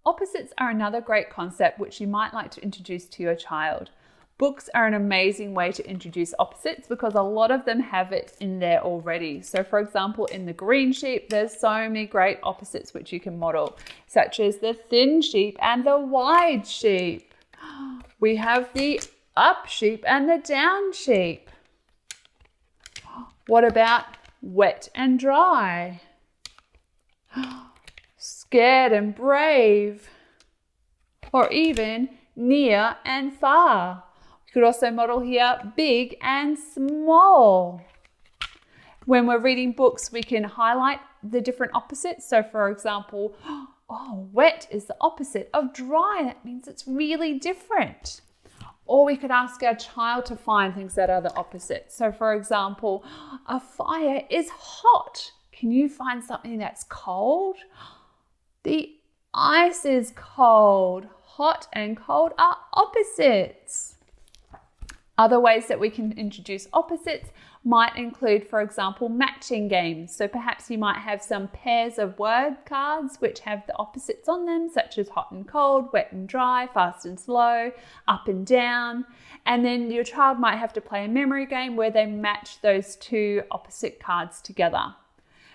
Opposites are another great concept which you might like to introduce to your child. Books are an amazing way to introduce opposites because a lot of them have it in there already. So for example, in The Green Sheep, there's so many great opposites which you can model, such as the thin sheep and the wide sheep. We have the up sheep and the down sheep. What about wet and dry? Scared and brave, or even near and far. You could also model here big and small. When we're reading books, we can highlight the different opposites. So for example, wet is the opposite of dry. That means it's really different. Or we could ask our child to find things that are the opposite. So for example, a fire is hot. Can you find something that's cold? The ice is cold. Hot and cold are opposites. Other ways that we can introduce opposites might include, for example, matching games. So perhaps you might have some pairs of word cards which have the opposites on them, such as hot and cold, wet and dry, fast and slow, up and down. And then your child might have to play a memory game where they match those two opposite cards together.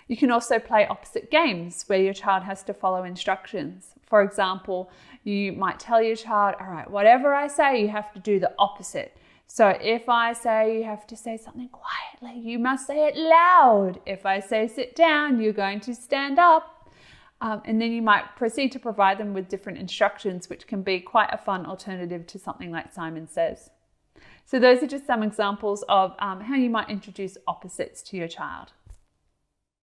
You can also play opposite games where your child has to follow instructions. For example, you might tell your child, all right, whatever I say, you have to do the opposite. So if I say you have to say something quietly, you must say it loud. If I say sit down, you're going to stand up. And then you might proceed to provide them with different instructions, which can be quite a fun alternative to something like Simon Says. So those are just some examples of how you might introduce opposites to your child.